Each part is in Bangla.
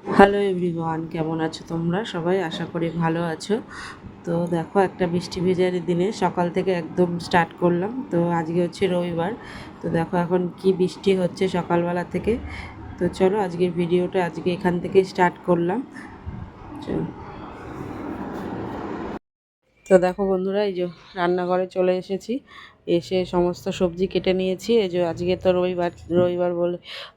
হ্যালো এভরিওয়ান, কেমন আছো তোমরা সবাই? আশা করি ভালো আছো। তো দেখো, একটা বৃষ্টি ভেজার দিনে সকাল থেকে একদম স্টার্ট করলাম। তো আজকে হচ্ছে রবিবার। তো দেখো এখন কি বৃষ্টি হচ্ছে সকালবেলা থেকে। তো চলো আজকের ভিডিওটা আজকে এখান থেকে স্টার্ট করলাম। চলো। তো দেখো বন্ধুরা, এই যে রান্নাঘরে চলে এসেছি। এসে সমস্ত সবজি কেটে নিয়েছি। এই যে আজকে তো রবিবার, রবিবার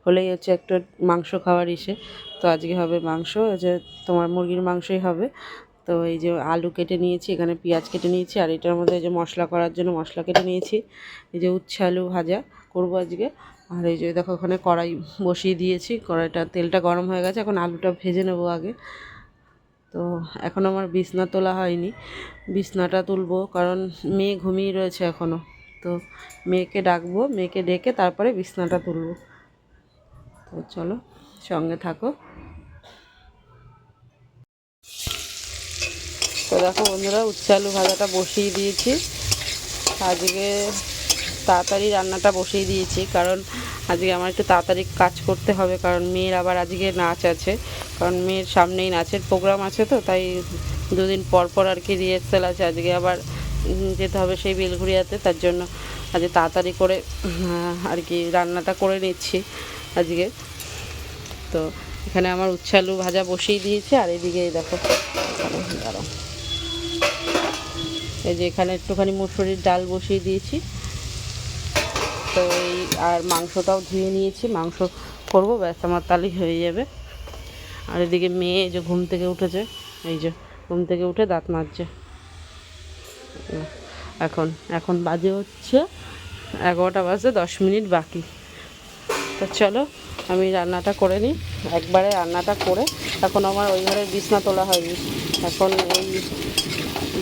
হলেই হচ্ছে একটু মাংস খাওয়ার ইসে। তো আজকে হবে মাংস, এই যে তোমার মুরগির মাংসই হবে। তো এই যে আলু কেটে নিয়েছি, এখানে পেঁয়াজ কেটে নিয়েছি, আর এটার মধ্যে এই যে মশলা করার জন্য মশলা কেটে নিয়েছি। এই যে উচ্ছে আলু ভাজা করবো আজকে। আর এই যে দেখো ওখানে কড়াই বসিয়ে দিয়েছি, কড়াইটা তেলটা গরম হয়ে গেছে, এখন আলুটা ভেজে নেবো আগে। তো এখন আমার বিছনা তোলা হয়নি, বিছনাটা তুলবো কারণ মেয়ে ঘুমিয়ে রয়েছে এখনও। তো মেয়েকে ডাকবো, মেয়েকে ডেকে তারপরে বিছনাটা তুলবো। তো চলো সঙ্গে থাকো। তো দেখো বন্ধুরা, উচ্ছে আলু ভাজাটা বসিয়ে দিয়েছি। আজকে তাড়াতাড়ি রান্নাটা বসিয়ে দিয়েছি কারণ আজকে আমার একটু তাড়াতাড়ি কাজ করতে হবে, কারণ মেয়ের আবার আজকে নাচ আছে। কারণ মেয়ের সামনেই নাচের প্রোগ্রাম আছে, তো তাই দুদিন পর পর আর কি রিহার্সাল আছে। আজকে আবার যেতে হবে সেই বেলঘুরিয়াতে, তার জন্য আজকে তাড়াতাড়ি করে আর কি রান্নাটা করে নিচ্ছি আজকে। তো এখানে আমার উচ্ছে আলু ভাজা বসিয়ে দিয়েছে, আর এদিকে দেখো দাঁড়াও, এই যে এখানে একটুখানি মুসুরির ডাল বসিয়ে দিয়েছি। তো এই আর মাংসটাও ধুয়ে নিয়েছি, মাংস করবো, ব্যাস আমার তাহলেই হয়ে যাবে। আর এদিকে মেয়ে এই যে ঘুম থেকে উঠেছে, এই যে ঘুম থেকে উঠে দাঁত মাজছে। এখন এখন বাজে হচ্ছে 11টা বাজে 10 মিনিট বাকি। তো চলো আমি রান্নাটা করে নিই, একবারে রান্নাটা করে। এখন আমার ওই ঘরের বিছনা তোলা হয়নি, এখন এই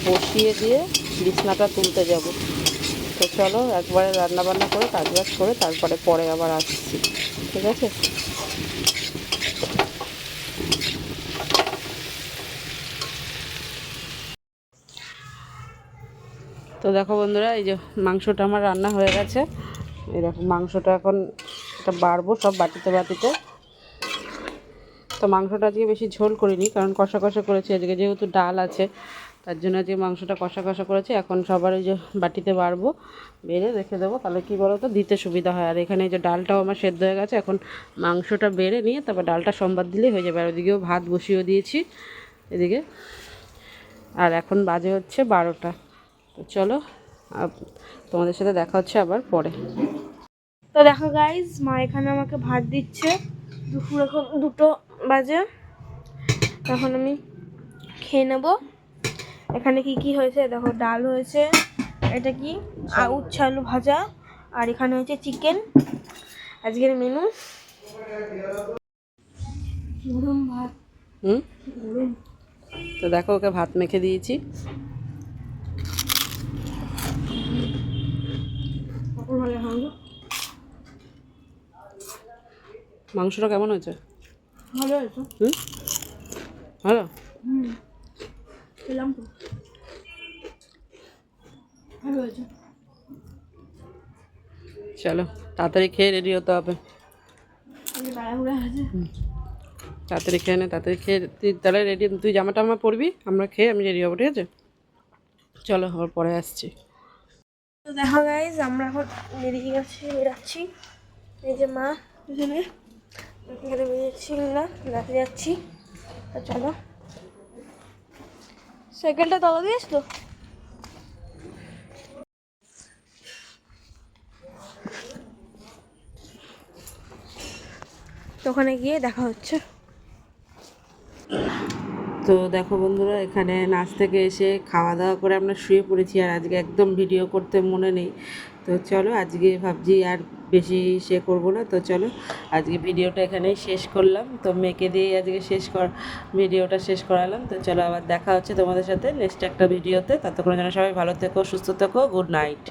বসিয়ে দিয়ে বিছনাটা তুলতে যাব। তো চলো একবারে রান্নাবান্না করে কাজবাজ করে তারপরে পরে আবার আসছি, ঠিক আছে? তো দেখো বন্ধুরা, এই যে মাংসটা আমার রান্না হয়ে গেছে। এই দেখো মাংসটা এখন এটা বাড়বো সব বাটিতে বাটিতে। তো মাংসটা আজকে বেশি ঝোল করিনি, কারণ কষা কষা করেছি আজকে, যেহেতু ডাল আছে তার জন্য আজকে মাংসটা কষা কষা করেছি। এখন সবার ওই যে বাটিতে বাড়বো, বেড়ে রেখে দেবো, তাহলে কী বলো তো দিতে সুবিধা হয়। আর এখানে এই যে ডালটাও আমার সেদ্ধ হয়ে গেছে, এখন মাংসটা বেড়ে নিয়ে তারপর ডালটা সম্বাদ দিলেই হয়ে যাবে। আর ওদিকেও ভাত বসিয়েও দিয়েছি এদিকে। আর এখন বাজে হচ্ছে 12টা। তো চলো তোমাদের সাথে দেখা হচ্ছে আবার পরে। তো দেখো গাইজ, মা এখানে আমাকে ভাত দিচ্ছে। দুপুর এখন 2টো বাজে, এখন আমি খেয়ে নেব। এখানে কি কি হয়েছে দেখো, ডাল হয়েছে, এটা কি উচ্ছে আলু ভাজা, আর এখানে হয়েছে চিকেন। আজকের মেনু গরম ভাত। গরম। তো দেখো ওকে ভাত মেখে দিয়েছি। মাংসটা কেমন হয়েছে? ভালো হয়েছে। ভালো। খেলাম তো, ভালো হয়েছে। চলো তাড়াতাড়ি খেয়ে রেডি হতে হবে। আছে। তাড়াতাড়ি খেয়ে নে, তাড়াতাড়ি খেয়ে তুই তাহলে রেডি, তুই জামা টামা পরবি, আমরা খেয়ে আমি রেডি হবো, ঠিক আছে? চলো আবার পরে আসছি। তো দেখো গাইজ, আমরা এখন বেরিয়ে গেছি, বেরাচ্ছি। এই যে মা এখানে এখানে বেরিয়েছি, না রাতে যাচ্ছি। তো চলো, সাইকেলটা তালা দিয়েছ তো? তো ওখানে গিয়ে দেখা হচ্ছে। তো দেখো বন্ধুরা, এখানে নাচ থেকে এসে খাওয়া দাওয়া করে আমরা শুয়ে পড়েছি, আর আজকে একদম ভিডিও করতে মনে নেই। তো চলো আজকে ভাবছি আর বেশি করবো না। তো চলো আজকে ভিডিওটা এখানেই শেষ করলাম। তো মেয়েকে দিয়ে আজকে ভিডিওটা শেষ করালাম। তো চলো আবার দেখা হচ্ছে তোমাদের সাথে নেক্সট একটা ভিডিওতে। ততক্ষণের জন্য সবাই ভালো থেকো, সুস্থ থেকো, গুড নাইট।